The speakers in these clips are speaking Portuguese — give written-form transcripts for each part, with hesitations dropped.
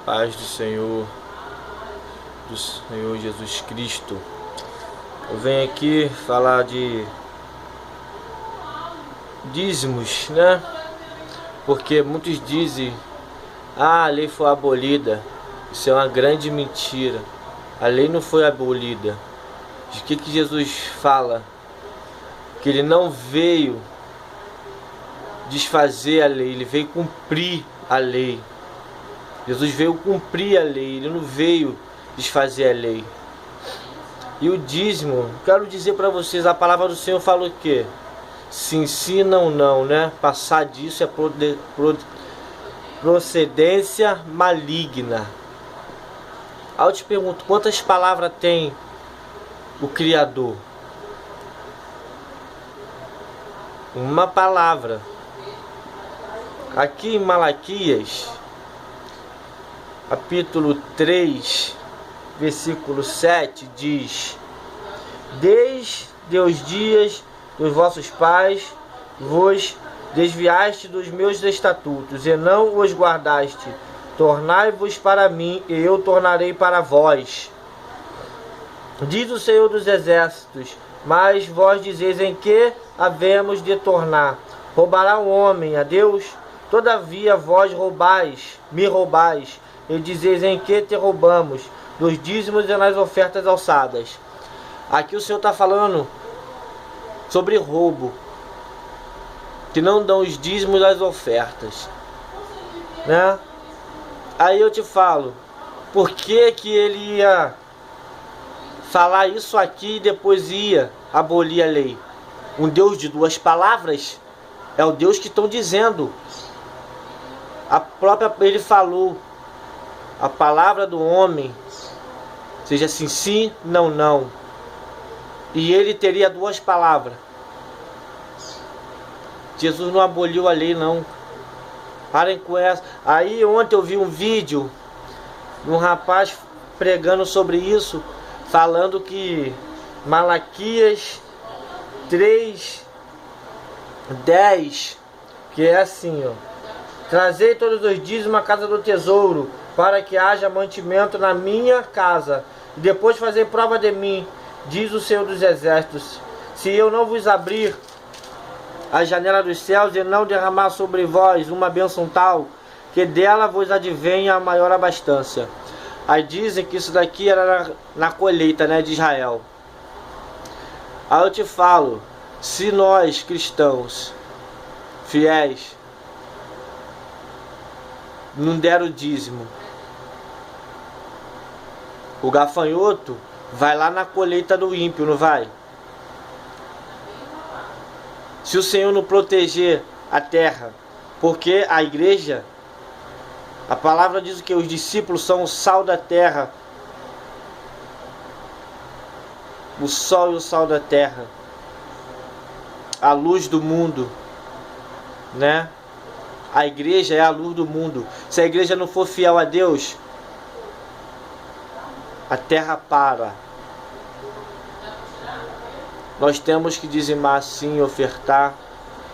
Paz do Senhor Jesus Cristo. Eu venho aqui falar de dízimos, né? Porque muitos dizem: a lei foi abolida. Isso é uma grande mentira. A lei não foi abolida. De que Jesus fala? Que ele não veio desfazer a lei, ele veio cumprir a lei. Jesus veio cumprir a lei, ele não veio desfazer a lei. E o dízimo, quero dizer para vocês, a palavra do Senhor fala o quê? Sim, sim, não, não, né? Passar disso é procedência maligna. Aí eu te pergunto, quantas palavras tem o Criador? Uma palavra. Aqui em Malaquias, capítulo 3, versículo 7, diz: Desde os dias dos vossos pais vos desviaste dos meus estatutos, e não os guardaste. Tornai-vos para mim, e eu tornarei para vós. Diz o Senhor dos Exércitos: Mas vós dizeis: em que havemos de tornar? Roubará o homem a Deus? Todavia vós me roubais, e dizeis: em que te roubamos? Dos dízimos e nas ofertas alçadas. Aqui o Senhor está falando sobre roubo, que não dão os dízimos e as ofertas, né? Aí eu te falo, por que que ele ia falar isso aqui e depois ia abolir a lei? Um Deus de duas palavras é o Deus que estão dizendo. Ele falou: a palavra do homem seja sim, sim, não, não. E ele teria duas palavras. Jesus não aboliu a lei, não. Parem com essa. Aí ontem eu vi um vídeo de um rapaz pregando sobre isso, falando que Malaquias 3:10, que é assim, ó: Trazei todos os dízimos à casa do tesouro, para que haja mantimento na minha casa, e depois fazer prova de mim, diz o Senhor dos Exércitos, se eu não vos abrir a janela dos céus e não derramar sobre vós uma bênção tal, que dela vos advenha a maior abastança. Aí dizem que isso daqui era na colheita, né, de Israel. Aí eu te falo, se nós cristãos fiéis não deram o dízimo, o gafanhoto vai lá na colheita do ímpio, não vai? Se o Senhor não proteger a terra, porque a igreja, a palavra diz que os discípulos são o sal da terra, o sol e o sal da terra, a luz do mundo, né? A igreja é a luz do mundo. Se a igreja não for fiel a Deus, a terra para. Nós temos que dizimar sim, ofertar,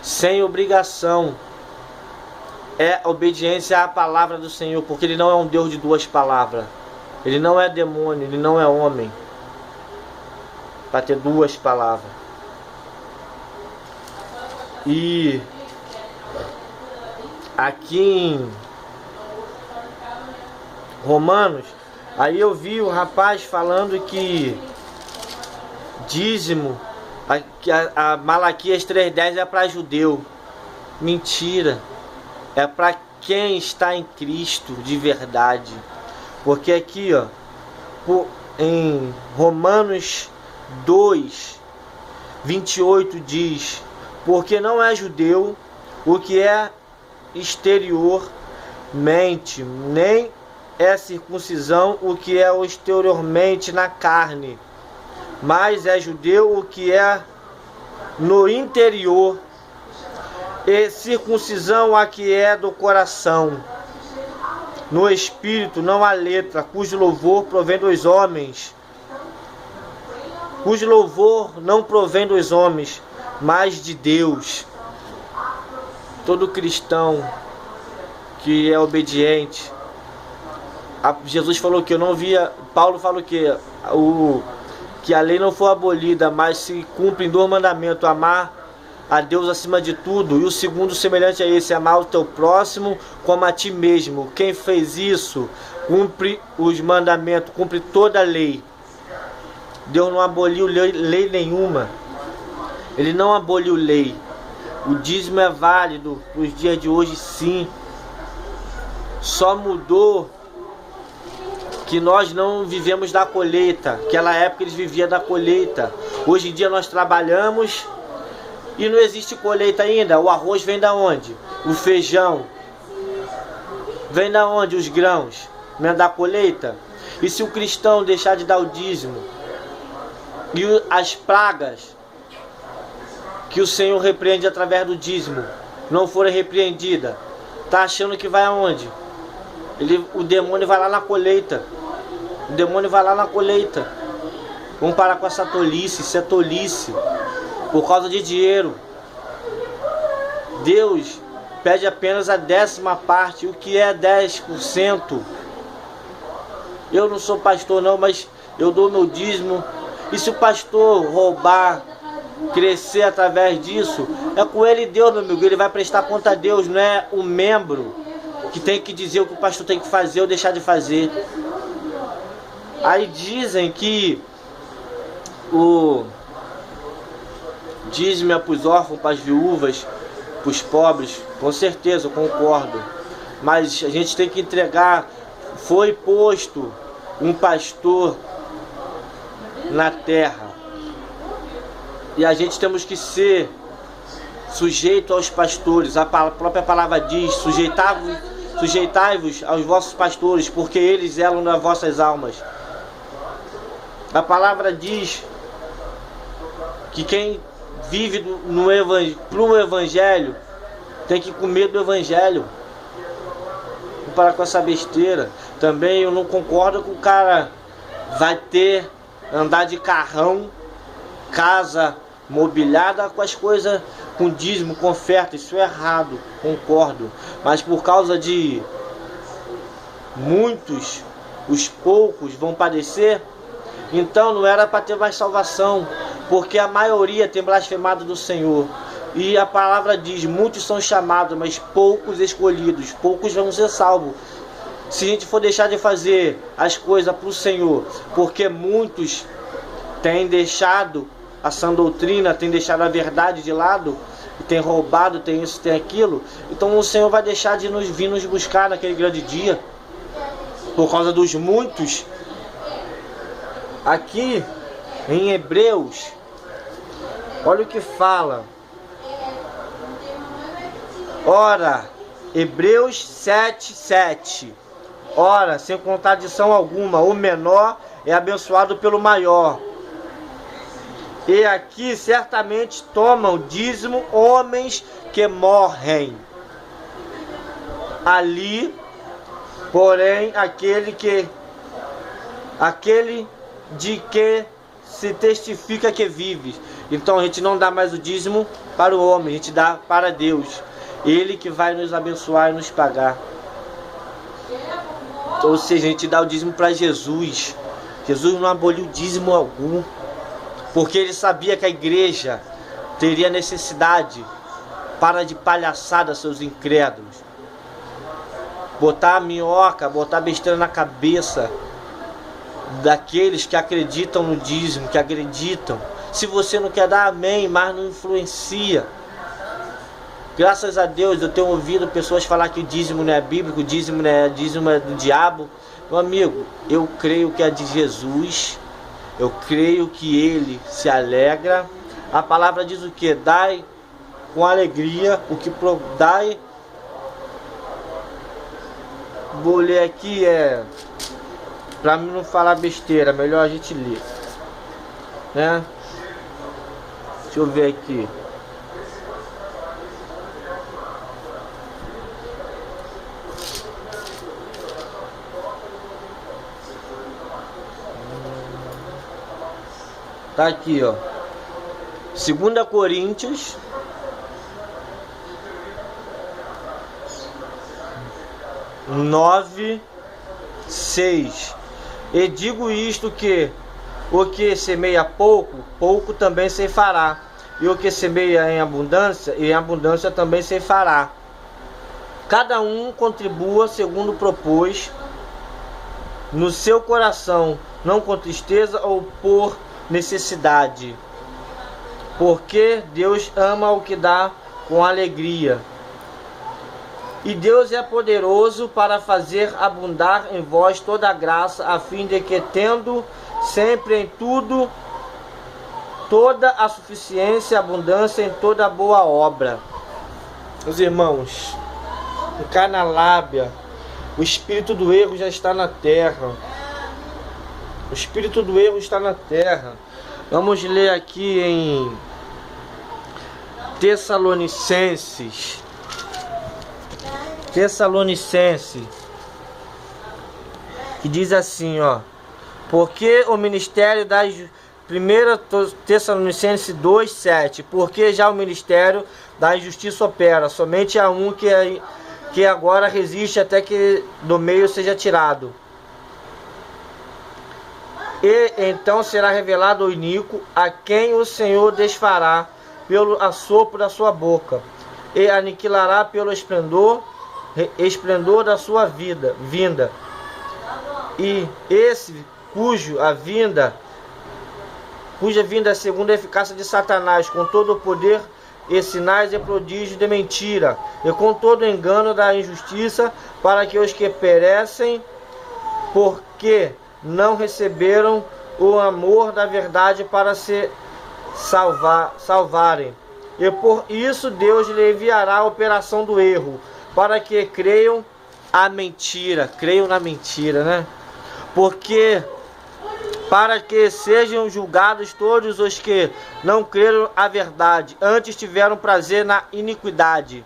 sem obrigação. É obediência à palavra do Senhor, porque Ele não é um Deus de duas palavras. Ele não é demônio, Ele não é homem para ter duas palavras. E aqui em Romanos, aí eu vi o rapaz falando que dízimo, a Malaquias 3:10 é para judeu. Mentira. É para quem está em Cristo de verdade. Porque aqui, ó, em Romanos 2:28 diz: porque não é judeu o que é exteriormente, nem é circuncisão o que é exteriormente na carne, mas é judeu o que é no interior, e circuncisão a que é do coração, no espírito, não a letra, cujo louvor provém dos homens, cujo louvor não provém dos homens, mas de Deus. Todo cristão que é obediente Jesus falou que eu não via, Paulo falou que a lei não foi abolida, mas se cumpre em 2 mandamentos: amar a Deus acima de tudo, e o segundo semelhante a esse, amar o teu próximo como a ti mesmo. Quem fez isso cumpre os mandamentos, cumpre toda a lei. Deus não aboliu lei nenhuma. Ele não aboliu lei. O dízimo é válido nos dias de hoje, sim. Só mudou que nós não vivemos da colheita. Naquela época eles viviam da colheita. Hoje em dia nós trabalhamos e não existe colheita ainda. O arroz vem da onde? O feijão vem da onde? Os grãos. Vem da colheita. E se o cristão deixar de dar o dízimo e as pragas que o Senhor repreende através do dízimo não forem repreendidas, tá achando que vai aonde? O demônio vai lá na colheita. O demônio vai lá na colheita. Vamos parar com essa tolice. Isso é tolice. Por causa de dinheiro. Deus pede apenas a 10ª parte. O que é 10%? Eu não sou pastor não, mas eu dou meu dízimo. E se o pastor roubar, crescer através disso, é com ele e Deus, meu amigo. Ele vai prestar conta a Deus. Não é o membro que tem que dizer o que o pastor tem que fazer ou deixar de fazer. Aí dizem que o dízimo é para os órfãos, para as viúvas, para os pobres. Com certeza, eu concordo. Mas a gente tem que entregar. Foi posto um pastor na terra. E a gente temos que ser sujeito aos pastores. A própria palavra diz: sujeitai-vos aos vossos pastores, porque eles zelam nas vossas almas. A palavra diz que quem vive pro evangelho tem que comer do evangelho. Vou parar com essa besteira. Também eu não concordo que o cara vai andar de carrão, casa mobiliada com as coisas, com dízimo, com oferta. Isso é errado, concordo. Mas por causa de muitos, os poucos vão padecer. Então não era para ter mais salvação, porque a maioria tem blasfemado do Senhor. E a palavra diz: muitos são chamados, mas poucos escolhidos. Poucos vão ser salvos. Se a gente for deixar de fazer as coisas para o Senhor, porque muitos têm deixado a sã doutrina, têm deixado a verdade de lado, têm roubado, tem isso, tem aquilo, então o Senhor vai deixar de vir nos buscar naquele grande dia, por causa dos muitos. Aqui em Hebreus, olha o que fala. Ora, Hebreus 7:7. Ora, sem contradição alguma, o menor é abençoado pelo maior. E aqui certamente tomam dízimo homens que morrem. Ali, porém, aquele de que se testifica que vive. Então a gente não dá mais o dízimo para o homem, a gente dá para Deus. Ele que vai nos abençoar e nos pagar. Ou seja, a gente dá o dízimo para Jesus. Jesus não aboliu dízimo algum, porque ele sabia que a igreja teria necessidade. Para de palhaçada, seus incrédulos. Botar a minhoca, botar besteira na cabeça daqueles que acreditam no dízimo, que acreditam. Se você não quer dar, amém, mas não influencia. Graças a Deus eu tenho ouvido pessoas falar que o dízimo não é bíblico, o dízimo é do diabo. Meu amigo, eu creio que é de Jesus. Eu creio que ele se alegra. A palavra diz o que? Dai com alegria o que dai. Vou ler aqui, para mim não falar besteira, melhor a gente ler, né? Deixa eu ver aqui. Tá aqui, ó. 2 Coríntios 9, 6. E digo isto que o que semeia pouco, pouco também ceifará. E o que semeia em abundância também ceifará. Cada um contribua segundo propôs no seu coração, não com tristeza ou por necessidade, porque Deus ama o que dá com alegria. E Deus é poderoso para fazer abundar em vós toda a graça, a fim de que, tendo sempre em tudo toda a suficiência, abundância em toda boa obra. Meus irmãos, no Carnalábia, o espírito do erro já está na terra. O espírito do erro está na terra. Vamos ler aqui em Tessalonicenses, que diz assim, ó: porque o ministério das 1 Tessalonicenses 2:7, porque já o ministério da injustiça opera, somente há um que agora resiste até que do meio seja tirado. E então será revelado o iníquo, a quem o Senhor desfará pelo assopro da sua boca, e aniquilará pelo esplendor da sua vinda. E esse cuja vinda é segundo a eficácia de Satanás, com todo o poder e sinais e prodígios de mentira, e com todo o engano da injustiça, para que os que perecem, porque não receberam o amor da verdade para se salvarem. E por isso Deus lhe enviará a operação do erro, para que creiam na mentira, né? Porque para que sejam julgados todos os que não creram a verdade, antes tiveram prazer na iniquidade.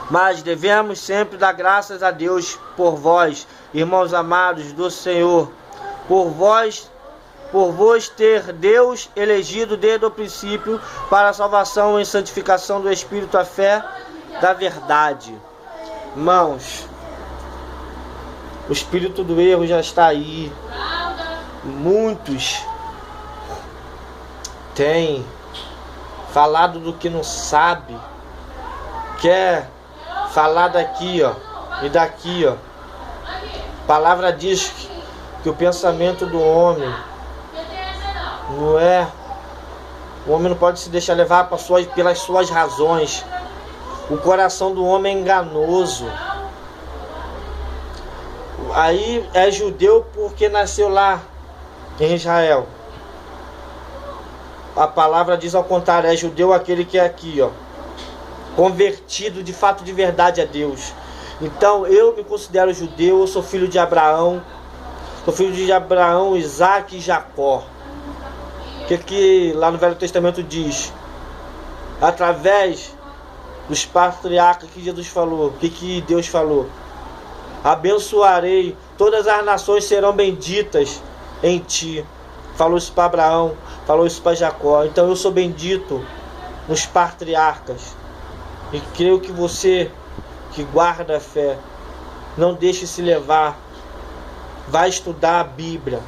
Mas devemos sempre dar graças a Deus por vós, irmãos amados do Senhor, por vos ter Deus elegido desde o princípio para a salvação e santificação do Espírito, a fé da verdade. Irmãos, o espírito do erro já está aí. Muitos têm falado do que não sabe, quer falar daqui, ó, e daqui, ó. A palavra diz que o pensamento do homem não é... O homem não pode se deixar levar pelas suas razões. O coração do homem é enganoso. Aí é judeu porque nasceu lá em Israel. A palavra diz ao contrário, é judeu aquele que é aqui, ó, convertido de fato de verdade a Deus. Então eu me considero judeu, eu sou filho de Abraão, Isaac e Jacó. O que lá no Velho Testamento diz? Através dos patriarcas que Jesus falou, o que Deus falou? Abençoarei, todas as nações serão benditas em ti. Falou isso para Abraão, falou isso para Jacó. Então eu sou bendito nos patriarcas. E creio que você que guarda a fé, não deixe se levar. Vai estudar a Bíblia.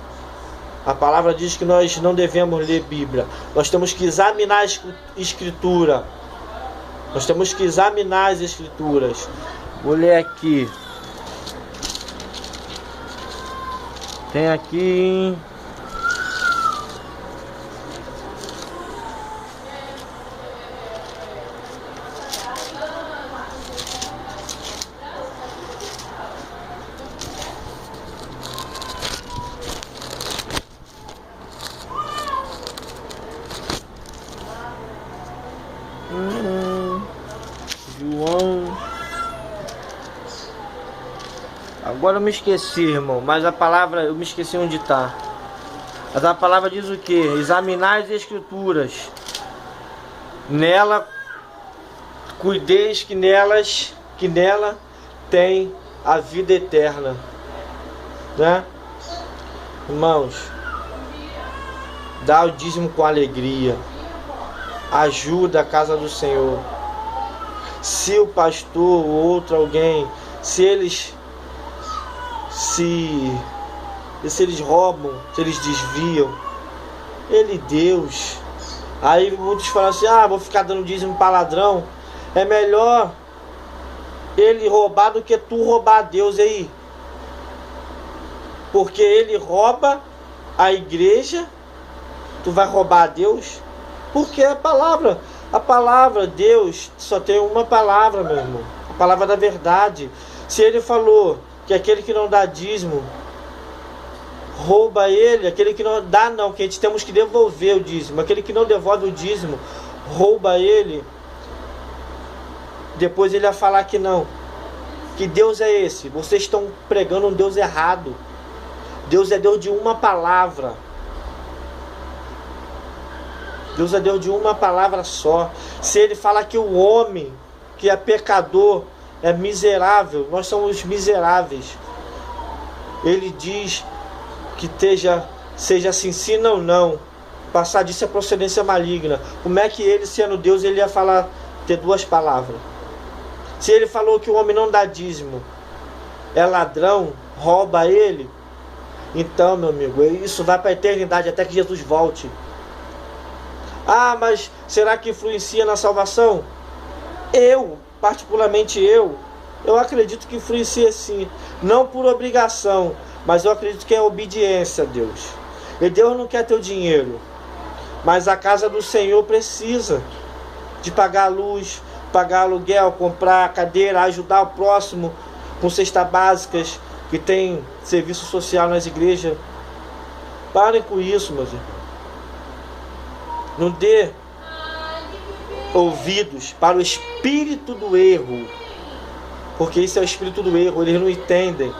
A palavra diz que nós não devemos ler Bíblia. Nós temos que examinar a Escritura. Nós temos que examinar as Escrituras. Vou ler aqui. Tem aqui... João. Agora eu me esqueci, irmão, mas a palavra, eu me esqueci onde está. Mas a palavra diz o que? Examinai as Escrituras. Nela, cuideis que nela tem a vida eterna. Né? Irmãos, dá o dízimo com alegria. Ajuda a casa do Se o pastor ou outro alguém, se eles se eles roubam, se eles desviam. Ele, Deus. Aí muitos falam assim, vou ficar dando dízimo para ladrão. É melhor ele roubar do que tu roubar a Deus aí. Porque ele rouba a igreja, tu vai roubar a Deus? Porque a palavra, Deus só tem uma palavra, meu irmão. A palavra da verdade. Se ele falou que aquele que não dá dízimo rouba ele, aquele que não dá não, que a gente temos que devolver o dízimo, aquele que não devolve o dízimo rouba ele, depois ele ia falar que não. Que Deus é esse? Vocês estão pregando um Deus errado. Deus é Deus de uma palavra. Deus é Deus de uma palavra só. Se ele fala que o homem que é pecador é miserável, nós somos miseráveis. Ele diz que seja assim, sim ou não. Passar disso é procedência maligna. Como é que ele, sendo Deus, ele ia falar, ter duas palavras? Se ele falou que o homem não dá dízimo, é ladrão, rouba ele, então, meu amigo, isso vai para a eternidade até que Jesus volte. Mas será que influencia na salvação? Particularmente eu acredito que influencia sim. Não por obrigação, mas eu acredito que é obediência a Deus. E Deus não quer teu dinheiro, mas a casa do Senhor precisa de pagar a luz, pagar aluguel, comprar cadeira, ajudar o próximo com cestas básicas, que tem serviço social nas igrejas. Parem com isso, meus irmãos. Não dê ouvidos para o espírito do erro, porque isso é o espírito do erro, eles não entendem.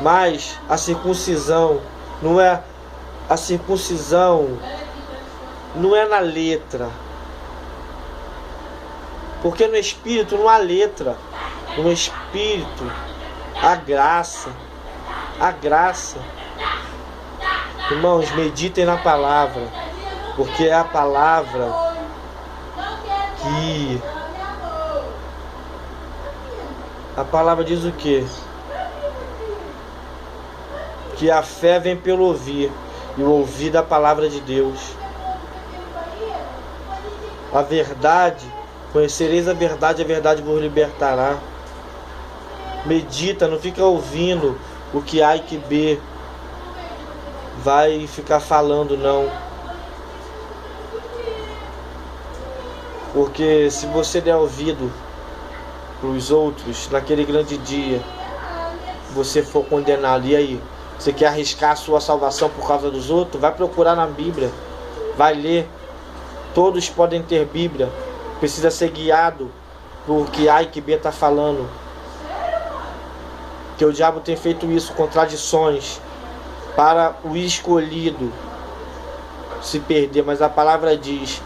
Mas a circuncisão não é na letra, porque no espírito não há letra, no espírito a graça. Irmãos, meditem na palavra, porque é a palavra que a palavra diz o quê? Que a fé vem pelo ouvir, e o ouvir da palavra de Deus. A verdade, conhecereis a verdade vos libertará. Medita, não fica ouvindo o que A e que B vai ficar falando, não. Porque se você der ouvido para os outros naquele grande dia, você for condenado, e aí? Você quer arriscar a sua salvação por causa dos outros? Vai procurar na Bíblia, vai ler. Todos podem ter Bíblia, precisa ser guiado por que A e que B está falando. Que o diabo tem feito isso, contradições, para o escolhido se perder, mas a palavra diz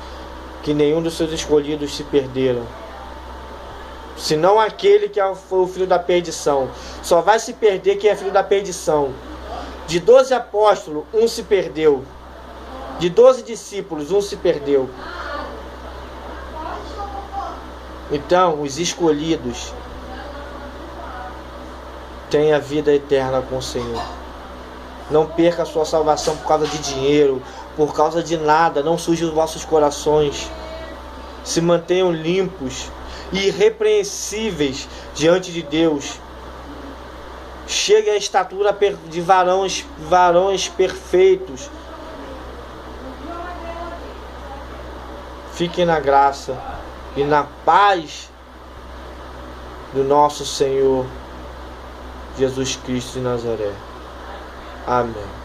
que nenhum dos seus escolhidos se perderam, senão aquele que foi o filho da perdição. Só vai se perder quem é filho da perdição. De 12 apóstolos, um se perdeu. De 12 discípulos, um se perdeu. Então, os escolhidos têm a vida eterna com o Senhor. Não perca a sua salvação por causa de dinheiro, por causa de nada. Não suje os vossos corações. Se mantenham limpos e irrepreensíveis diante de Deus. Chegue à estatura de varões perfeitos. Fiquem na graça e na paz do nosso Senhor Jesus Cristo de Nazaré. Amém.